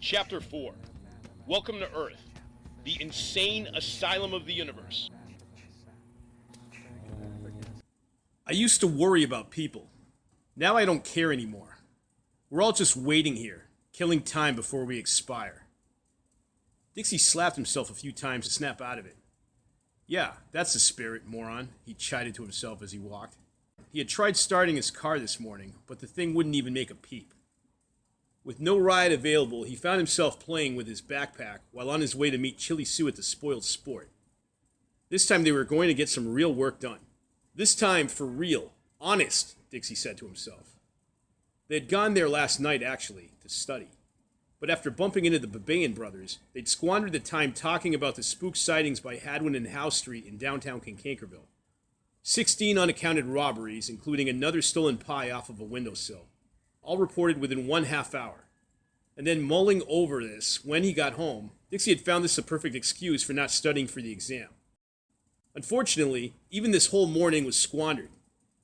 Chapter 4. Welcome to Earth, the insane asylum of the universe. I used to worry about people. Now I don't care anymore. We're all just waiting here, killing time before we expire. Dixie slapped himself a few times to snap out of it. Yeah, that's the spirit, moron, he chided to himself as he walked. He had tried starting his car this morning, but the thing wouldn't even make a peep. With no ride available, he found himself playing with his backpack while on his way to meet Chili Sue at the Spoiled Sport. This time they were going to get some real work done. This time for real. Honest, Dixie said to himself. They had gone there last night, actually, to study. But after bumping into the Babayan brothers, they'd squandered the time talking about the spook sightings by Hadwin and Howe Street in downtown Kankankerville. 16 unaccounted robberies, including another stolen pie off of a windowsill. All reported within 1/2 hour. And then mulling over this, when he got home, Dixie had found this a perfect excuse for not studying for the exam. Unfortunately, even this whole morning was squandered.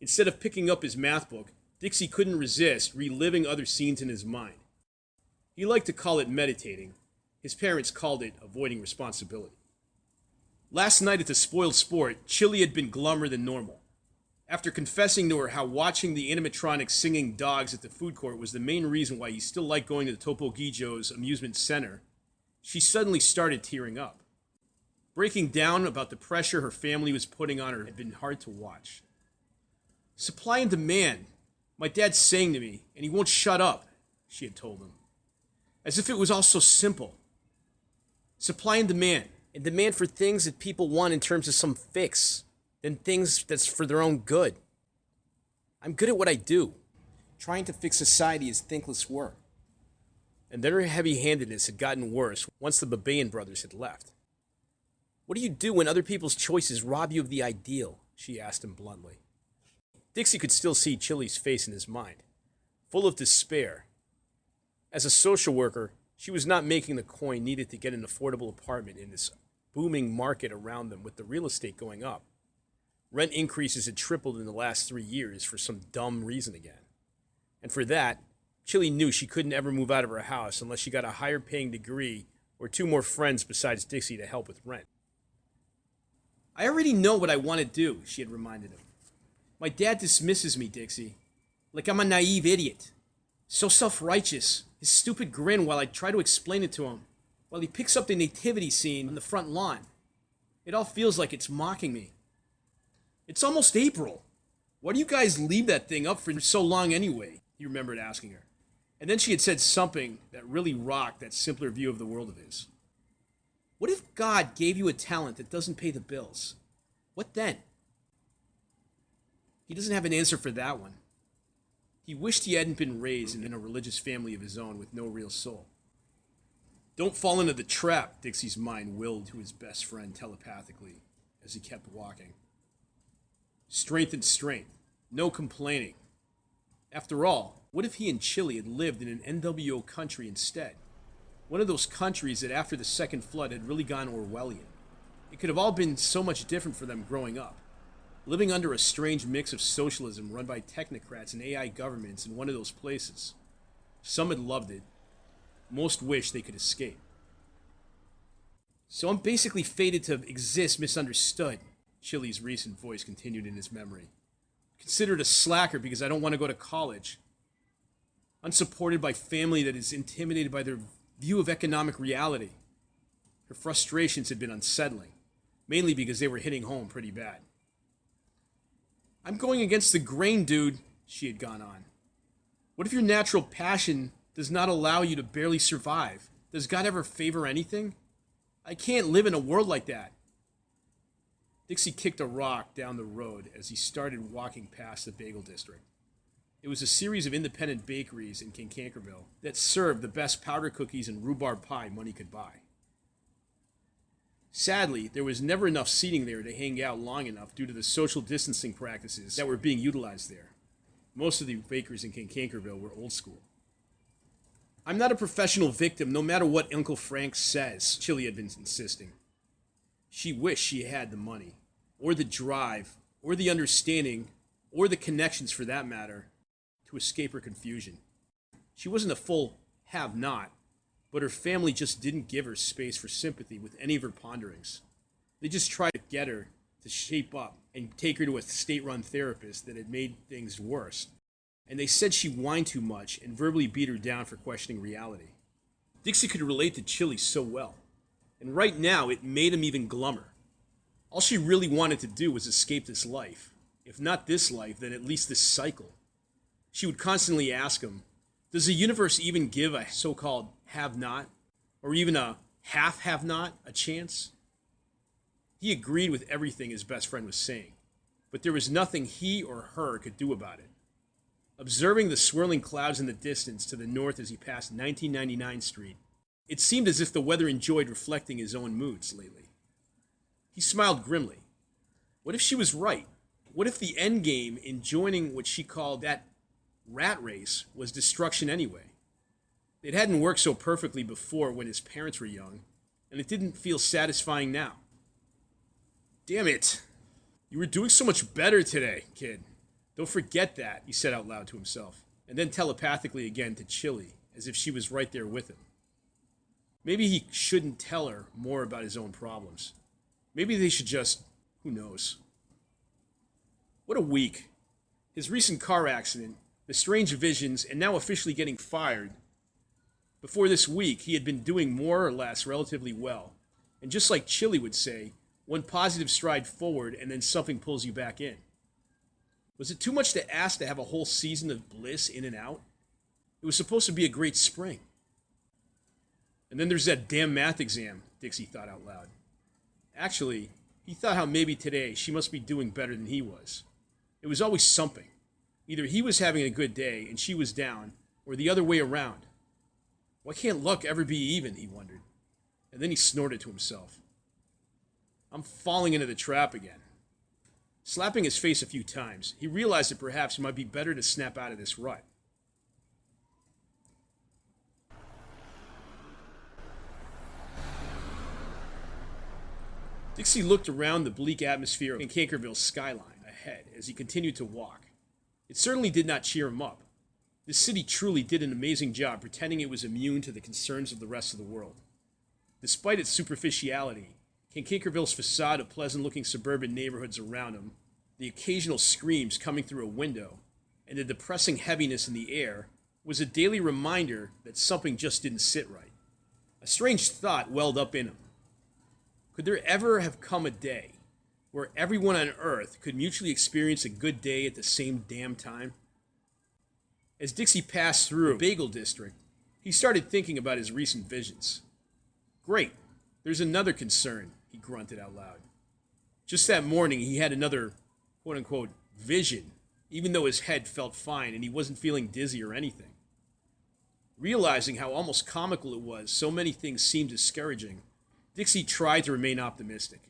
Instead of picking up his math book, Dixie couldn't resist reliving other scenes in his mind. He liked to call it meditating. His parents called it avoiding responsibility. Last night at the Spoiled Sport, Chili had been glummer than normal. After confessing to her how watching the animatronic singing dogs at the food court was the main reason why he still liked going to the Topo Gigio's amusement center, she suddenly started tearing up. Breaking down about the pressure her family was putting on her had been hard to watch. Supply and demand, my dad's saying to me, and he won't shut up, she had told him. As if it was all so simple. Supply and demand for things that people want in terms of some fix. Than things that's for their own good. I'm good at what I do. Trying to fix society is thankless work. And then her heavy-handedness had gotten worse once the Babayan brothers had left. What do you do when other people's choices rob you of the ideal? She asked him bluntly. Dixie could still see Chili's face in his mind, full of despair. As a social worker, she was not making the coin needed to get an affordable apartment in this booming market around them with the real estate going up. Rent increases had tripled in the last 3 years for some dumb reason again. And for that, Chili knew she couldn't ever move out of her house unless she got a higher paying degree or 2 more friends besides Dixie to help with rent. I already know what I want to do, she had reminded him. My dad dismisses me, Dixie. Like I'm a naive idiot. So self-righteous, his stupid grin while I try to explain it to him, while he picks up the nativity scene on the front lawn. It all feels like it's mocking me. It's almost April. Why do you guys leave that thing up for so long anyway? He remembered asking her. And then she had said something that really rocked that simpler view of the world of his. What if God gave you a talent that doesn't pay the bills? What then? He doesn't have an answer for that one. He wished he hadn't been raised in a religious family of his own with no real soul. Don't fall into the trap, Dixie's mind willed to his best friend telepathically as he kept walking. Strength and strength. No complaining. After all, what if he and Chili had lived in an NWO country instead? One of those countries that after the second flood had really gone Orwellian. It could have all been so much different for them growing up. Living under a strange mix of socialism run by technocrats and AI governments in one of those places. Some had loved it. Most wished they could escape. So I'm basically fated to exist misunderstood. Chili's recent voice continued in his memory. Considered a slacker because I don't want to go to college. Unsupported by family that is intimidated by their view of economic reality. Her frustrations had been unsettling, mainly because they were hitting home pretty bad. I'm going against the grain, dude, she had gone on. What if your natural passion does not allow you to barely survive? Does God ever favor anything? I can't live in a world like that. Dixie kicked a rock down the road as he started walking past the bagel district. It was a series of independent bakeries in Kankankerville that served the best powder cookies and rhubarb pie money could buy. Sadly, there was never enough seating there to hang out long enough due to the social distancing practices that were being utilized there. Most of the bakeries in Kankankerville were old school. I'm not a professional victim no matter what Uncle Frank says, Chili had been insisting. She wished she had the money, or the drive, or the understanding, or the connections for that matter, to escape her confusion. She wasn't a full have-not, but her family just didn't give her space for sympathy with any of her ponderings. They just tried to get her to shape up and take her to a state-run therapist that had made things worse. And they said she whined too much and verbally beat her down for questioning reality. Dixie could relate to Chili so well, and right now it made him even glummer. All she really wanted to do was escape this life. If not this life, then at least this cycle. She would constantly ask him, does the universe even give a so-called have-not, or even a half-have-not, a chance? He agreed with everything his best friend was saying, but there was nothing he or her could do about it. Observing the swirling clouds in the distance to the north as he passed 1999 Street, it seemed as if the weather enjoyed reflecting his own moods lately. He smiled grimly. What if she was right? What if the end game in joining what she called that rat race was destruction anyway? It hadn't worked so perfectly before when his parents were young, and it didn't feel satisfying now. Damn it! You were doing so much better today, kid. Don't forget that, he said out loud to himself, and then telepathically again to Chili, as if she was right there with him. Maybe he shouldn't tell her more about his own problems. Maybe they should just, who knows. What a week. His recent car accident, the strange visions, and now officially getting fired. Before this week, he had been doing more or less relatively well. And just like Chili would say, one positive stride forward and then something pulls you back in. Was it too much to ask to have a whole season of bliss in and out? It was supposed to be a great spring. And then there's that damn math exam, Dixie thought out loud. Actually, he thought how maybe today she must be doing better than he was. It was always something. Either he was having a good day and she was down, or the other way around. Why can't luck ever be even, he wondered. And then he snorted to himself. I'm falling into the trap again. Slapping his face a few times, he realized that perhaps it might be better to snap out of this rut. Dixie looked around the bleak atmosphere in Cankerville's skyline ahead as he continued to walk. It certainly did not cheer him up. This city truly did an amazing job pretending it was immune to the concerns of the rest of the world. Despite its superficiality, Cankerville's facade of pleasant-looking suburban neighborhoods around him, the occasional screams coming through a window, and the depressing heaviness in the air was a daily reminder that something just didn't sit right. A strange thought welled up in him. Could there ever have come a day where everyone on Earth could mutually experience a good day at the same damn time? As Dixie passed through a bagel district, he started thinking about his recent visions. Great, there's another concern, he grunted out loud. Just that morning, he had another, quote-unquote, vision, even though his head felt fine and he wasn't feeling dizzy or anything. Realizing how almost comical it was, so many things seemed discouraging, Dixie tried to remain optimistic.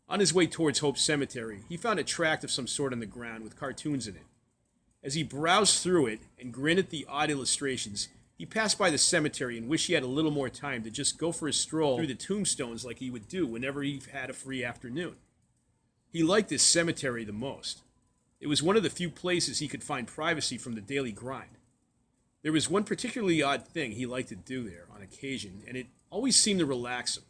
On his way towards Hope Cemetery, he found a tract of some sort on the ground with cartoons in it. As he browsed through it and grinned at the odd illustrations, he passed by the cemetery and wished he had a little more time to just go for a stroll through the tombstones like he would do whenever he had a free afternoon. He liked this cemetery the most. It was one of the few places he could find privacy from the daily grind. There was one particularly odd thing he liked to do there on occasion, and it always seemed to relax him.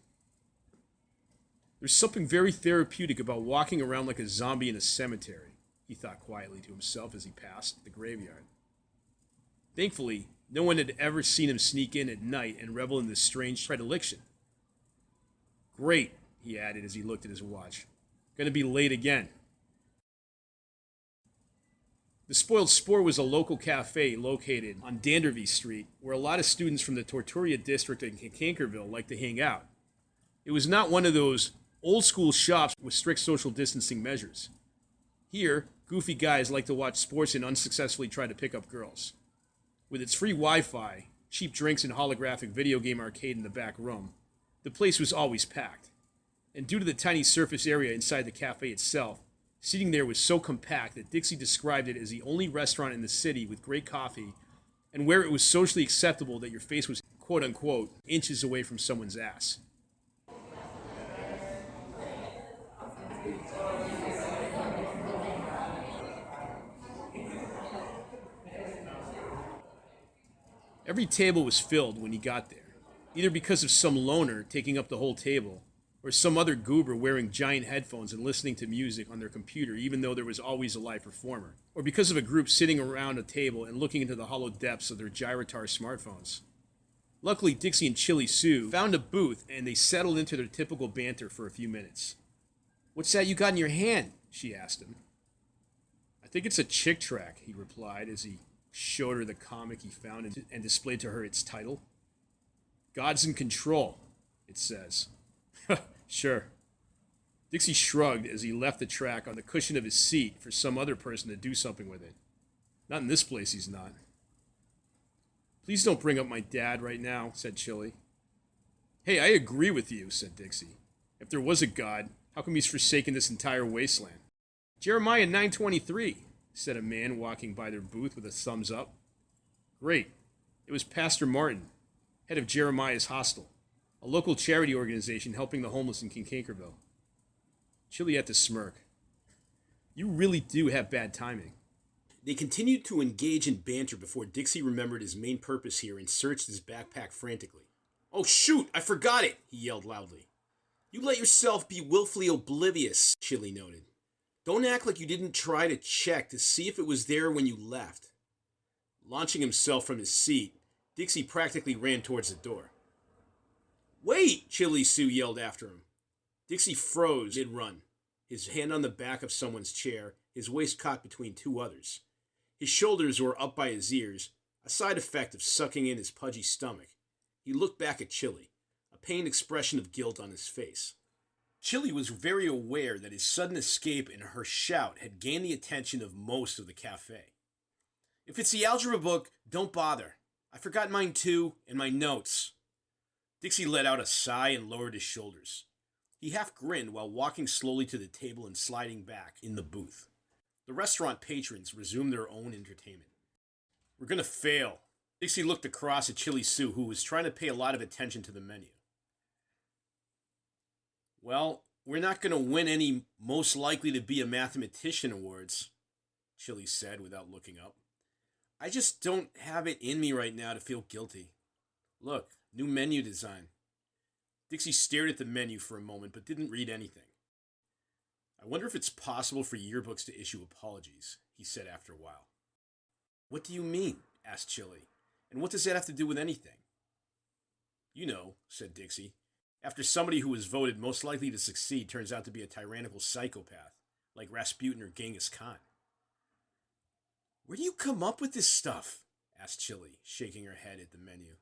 There's something very therapeutic about walking around like a zombie in a cemetery, he thought quietly to himself as he passed the graveyard. Thankfully, no one had ever seen him sneak in at night and revel in this strange predilection. Great, he added as he looked at his watch. Gonna be late again. The Spoiled Sport was a local cafe located on Dandervie Street, where a lot of students from the Torturia district in Cankerville liked to hang out. It was not one of those old-school shops with strict social distancing measures. Here, goofy guys like to watch sports and unsuccessfully try to pick up girls. With its free Wi-Fi, cheap drinks, and holographic video game arcade in the back room, the place was always packed. And due to the tiny surface area inside the cafe itself, seating there was so compact that Dixie described it as the only restaurant in the city with great coffee and where it was socially acceptable that your face was, quote-unquote, inches away from someone's ass. Every table was filled when he got there. either because of some loner taking up the whole table, or some other goober wearing giant headphones and listening to music on their computer even though there was always a live performer, or because of a group sitting around a table and looking into the hollow depths of their gyrotar smartphones. Luckily, Dixie and Chili Sue found a booth and they settled into their typical banter for a few minutes. "What's that you got in your hand?" she asked him. "I think it's a chick track," he replied as he showed her the comic he found and displayed to her its title. "God's in Control," it says. Sure. Dixie shrugged as he left the track on the cushion of his seat for some other person to do something with it. Not in this place, he's not. "Please don't bring up my dad right now," said Chili. "Hey, I agree with you," said Dixie. "If there was a God, how come he's forsaken this entire wasteland?" "Jeremiah 9:23, said a man walking by their booth with a thumbs up. "Great. It was Pastor Martin, head of Jeremiah's Hostel, a local charity organization helping the homeless in Kincakerville." Chili had to smirk. "You really do have bad timing." They continued to engage in banter before Dixie remembered his main purpose here and searched his backpack frantically. "Oh shoot, I forgot it," he yelled loudly. "You let yourself be willfully oblivious," Chili noted. "Don't act like you didn't try to check to see if it was there when you left." Launching himself from his seat, Dixie practically ran towards the door. "Wait!" Chili Sue yelled after him. Dixie froze mid-run, his hand on the back of someone's chair, his waist caught between two others. His shoulders were up by his ears, a side effect of sucking in his pudgy stomach. He looked back at Chili, a pained expression of guilt on his face. Chili was very aware that his sudden escape and her shout had gained the attention of most of the cafe. "If it's the algebra book, don't bother. I forgot mine too, and my notes." Dixie let out a sigh and lowered his shoulders. He half grinned while walking slowly to the table and sliding back in the booth. The restaurant patrons resumed their own entertainment. "We're gonna fail." Dixie looked across at Chili Sue, who was trying to pay a lot of attention to the menu. "Well, we're not gonna win any most likely to be a mathematician awards," Chili said without looking up. "I just don't have it in me right now to feel guilty. Look, new menu design." Dixie stared at the menu for a moment but didn't read anything. "I wonder if it's possible for yearbooks to issue apologies," he said after a while. "What do you mean?" asked Chili. "And what does that have to do with anything?" "You know," said Dixie, "after somebody who was voted most likely to succeed turns out to be a tyrannical psychopath, like Rasputin or Genghis Khan." "Where do you come up with this stuff?" asked Chili, shaking her head at the menu.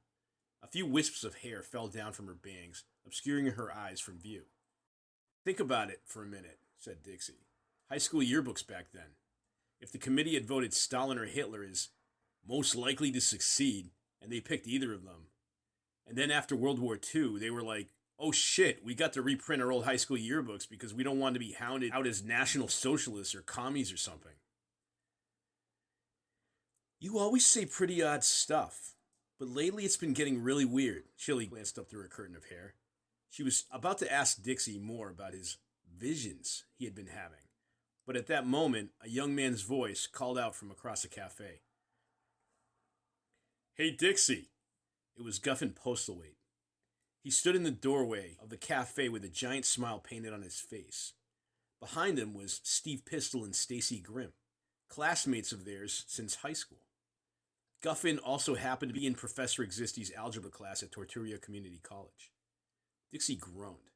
A few wisps of hair fell down from her bangs, obscuring her eyes from view. "Think about it for a minute," said Dixie. "High school yearbooks back then. If the committee had voted Stalin or Hitler as most likely to succeed, and they picked either of them, and then after World War II, they were like, oh shit, we got to reprint our old high school yearbooks because we don't want to be hounded out as National Socialists or commies or something." "You always say pretty odd stuff, but lately it's been getting really weird." Chili glanced up through her curtain of hair. She was about to ask Dixie more about his visions he had been having, but at that moment, a young man's voice called out from across the cafe. "Hey, Dixie." It was Guffin Postlethwaite. He stood in the doorway of the cafe with a giant smile painted on his face. Behind him was Steve Pistol and Stacy Grimm, classmates of theirs since high school. Guffin also happened to be in Professor Existi's algebra class at Torturia Community College. Dixie groaned.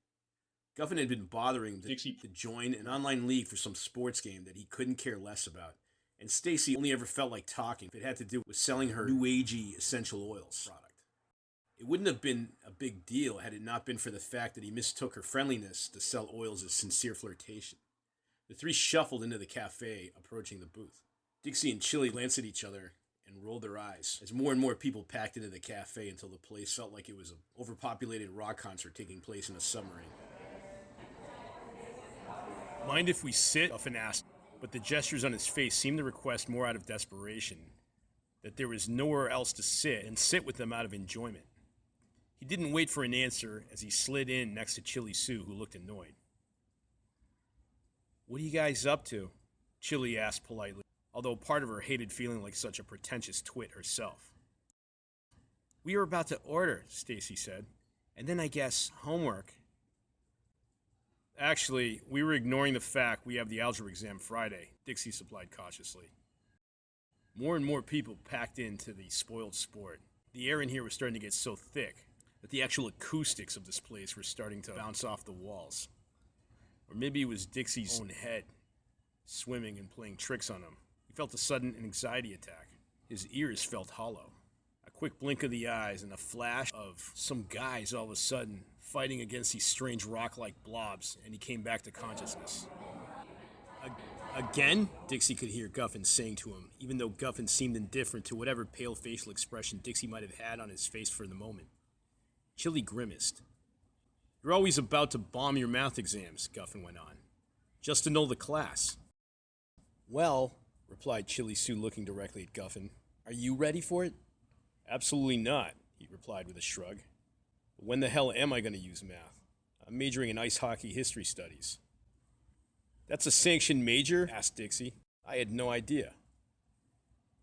Guffin had been bothering Dixie to join an online league for some sports game that he couldn't care less about, and Stacy only ever felt like talking if it had to do with selling her new agey essential oils product. It wouldn't have been a big deal had it not been for the fact that he mistook her friendliness to sell oils as sincere flirtation. The three shuffled into the cafe, approaching the booth. Dixie and Chili glanced at each other and rolled their eyes as more and more people packed into the cafe until the place felt like it was an overpopulated rock concert taking place in a submarine. "Mind if we sit?" Guffin asked, but the gestures on his face seemed to request more out of desperation, that there was nowhere else to sit, and sit with them out of enjoyment. He didn't wait for an answer as he slid in next to Chili Sue, who looked annoyed. "What are you guys up to?" Chili asked politely, although part of her hated feeling like such a pretentious twit herself. We were about to order, Stacy said. And then I guess homework. Actually, we were ignoring the fact we have the algebra exam Friday, Dixie supplied cautiously. More and more people packed into the spoiled sport. The air in here was starting to get so thick that the actual acoustics of this place were starting to bounce off the walls. Or maybe it was Dixie's own head, swimming and playing tricks on him. He felt a sudden anxiety attack. His ears felt hollow. A quick blink of the eyes and a flash of some guys all of a sudden fighting against these strange rock-like blobs, and he came back to consciousness. Again? Dixie could hear Guffin saying to him, even though Guffin seemed indifferent to whatever pale facial expression Dixie might have had on his face for the moment. Chili grimaced. You're always about to bomb your math exams, Guffin went on. Just to know the class. Well, replied Chili Sue looking directly at Guffin, are you ready for it? Absolutely not, he replied with a shrug. But when the hell am I going to use math? I'm majoring in ice hockey history studies. That's a sanctioned major? Asked Dixie. I had no idea.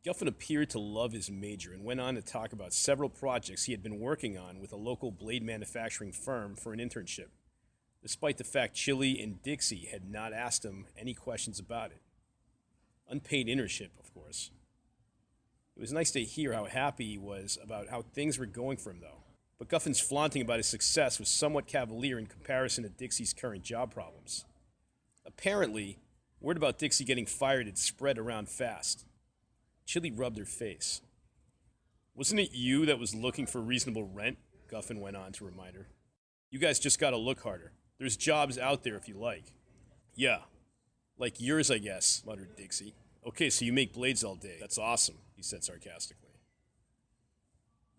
Guffin appeared to love his major and went on to talk about several projects he had been working on with a local blade manufacturing firm for an internship, despite the fact Chili and Dixie had not asked him any questions about it. Unpaid internship, of course. It was nice to hear how happy he was about how things were going for him, though. But Guffin's flaunting about his success was somewhat cavalier in comparison to Dixie's current job problems. Apparently, word about Dixie getting fired had spread around fast. Chili rubbed her face. Wasn't it you that was looking for reasonable rent? Guffin went on to remind her. You guys just gotta look harder. There's jobs out there if you like. Yeah, like yours, I guess, muttered Dixie. Okay, so you make blades all day. That's awesome, he said sarcastically.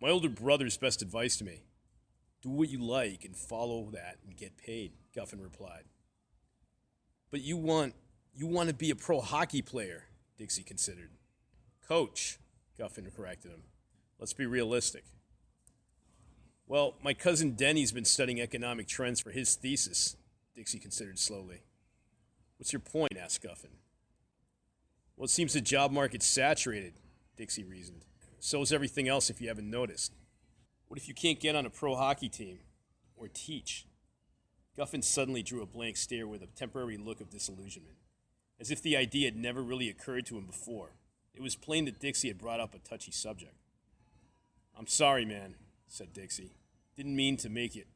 My older brother's best advice to me. Do what you like and follow that and get paid, Guffin replied. But you want to be a pro hockey player, Dixie considered. Coach, Guffin corrected him. Let's be realistic. Well, my cousin Denny's been studying economic trends for his thesis, Dixie considered slowly. What's your point? Asked Guffin. Well, it seems the job market's saturated, Dixie reasoned. So is everything else if you haven't noticed. What if you can't get on a pro hockey team? Or teach? Guffin suddenly drew a blank stare with a temporary look of disillusionment, as if the idea had never really occurred to him before. It was plain that Dixie had brought up a touchy subject. I'm sorry, man, said Dixie. Didn't mean to make it.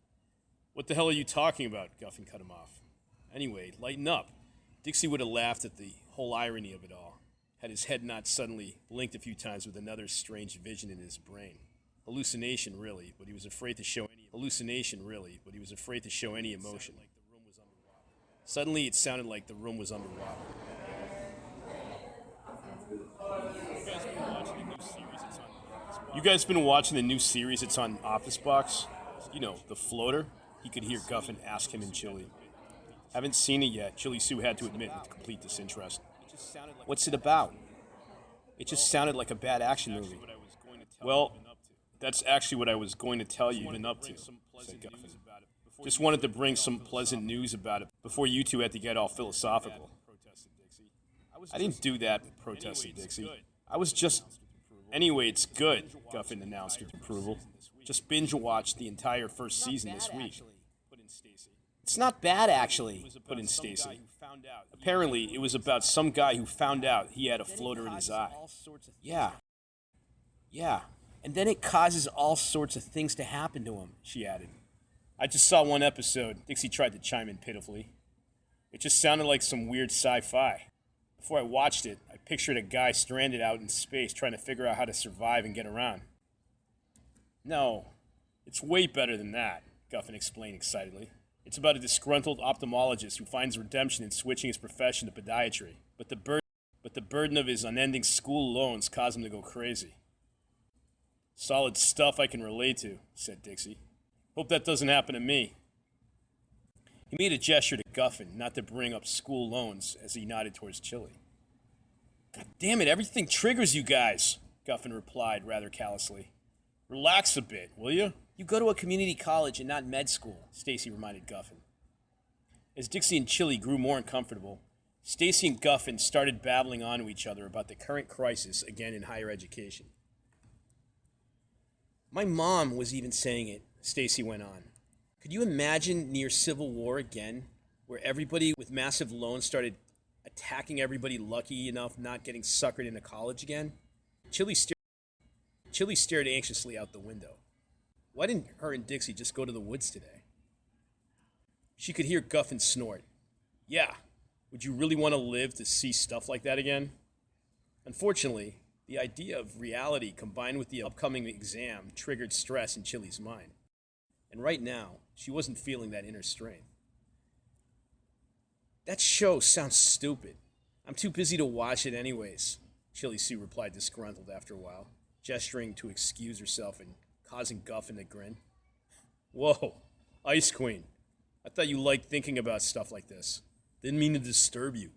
What the hell are you talking about? Guffin cut him off. Anyway, lighten up. Dixie would have laughed at the whole irony of it all, had his head not suddenly blinked a few times with another strange vision in his brain. Hallucination, really, but he was afraid to show any emotion. Suddenly, it sounded like the room was underwater. You guys been watching the new series? It's on Office Box. You know, the floater. He could hear Guffin ask him in Chili. Haven't seen it yet. Chili Sue had to admit with complete disinterest. What's it about? It just sounded like a bad action movie. Well, that's actually what I was going to tell you you've been up to, said Guffin. Just wanted to bring some pleasant news about it before you two had to get all philosophical. I didn't do that, protested Dixie. I was just... Anyway, it's good, Guffin announced with approval. Just binge-watched the entire first season this week. It's not bad, actually, put in Stacy. Apparently, it was about some guy who found out he had a floater in his eye. Yeah. And then it causes all sorts of things to happen to him, she added. I just saw one episode. Dixie tried to chime in pitifully. It just sounded like some weird sci-fi. Before I watched it, I pictured a guy stranded out in space trying to figure out how to survive and get around. No, it's way better than that, Guffin explained excitedly. It's about a disgruntled ophthalmologist who finds redemption in switching his profession to podiatry, but the burden of his unending school loans caused him to go crazy. Solid stuff I can relate to, said Dixie. Hope that doesn't happen to me. He made a gesture to Guffin not to bring up school loans as he nodded towards Chili. God damn it, everything triggers you guys, Guffin replied rather callously. Relax a bit, will you? You go to a community college and not med school, Stacy reminded Guffin. As Dixie and Chili grew more uncomfortable, Stacy and Guffin started babbling on to each other about the current crisis again in higher education. My mom was even saying it, Stacy went on. Could you imagine near Civil War again, where everybody with massive loans started attacking everybody lucky enough not getting suckered into college again? Chili stared anxiously out the window. Why didn't her and Dixie just go to the woods today? She could hear Guffin snort. Yeah, would you really want to live to see stuff like that again? Unfortunately, the idea of reality combined with the upcoming exam triggered stress in Chili's mind. And right now, she wasn't feeling that inner strength. That show sounds stupid. I'm too busy to watch it anyways, Chili Sue replied disgruntled after a while, gesturing to excuse herself and causing Guffin to grin. Whoa, Ice Queen. I thought you liked thinking about stuff like this. Didn't mean to disturb you.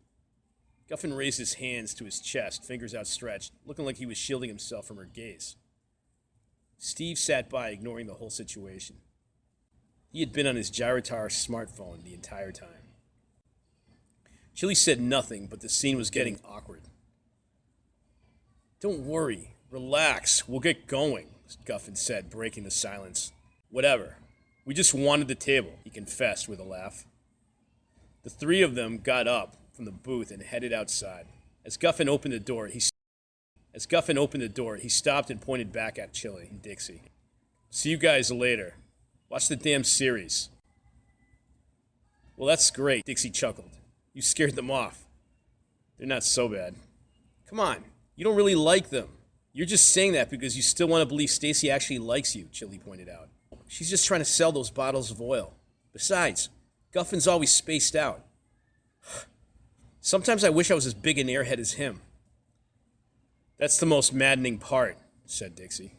Guffin raised his hands to his chest, fingers outstretched, looking like he was shielding himself from her gaze. Steve sat by, ignoring the whole situation. He had been on his Gyrotar smartphone the entire time. Chili said nothing, but the scene was getting awkward. Don't worry. Relax. We'll get going, Guffin said, breaking the silence. Whatever. We just wanted the table, he confessed with a laugh. The three of them got up from the booth and headed outside. As Guffin opened the door, he stopped and pointed back at Chili and Dixie. See you guys later. Watch the damn series. Well, that's great, Dixie chuckled. You scared them off. They're not so bad. Come on, you don't really like them. You're just saying that because you still want to believe Stacy actually likes you, Chili pointed out. She's just trying to sell those bottles of oil. Besides, Guffin's always spaced out. Sometimes I wish I was as big an airhead as him. That's the most maddening part, said Dixie.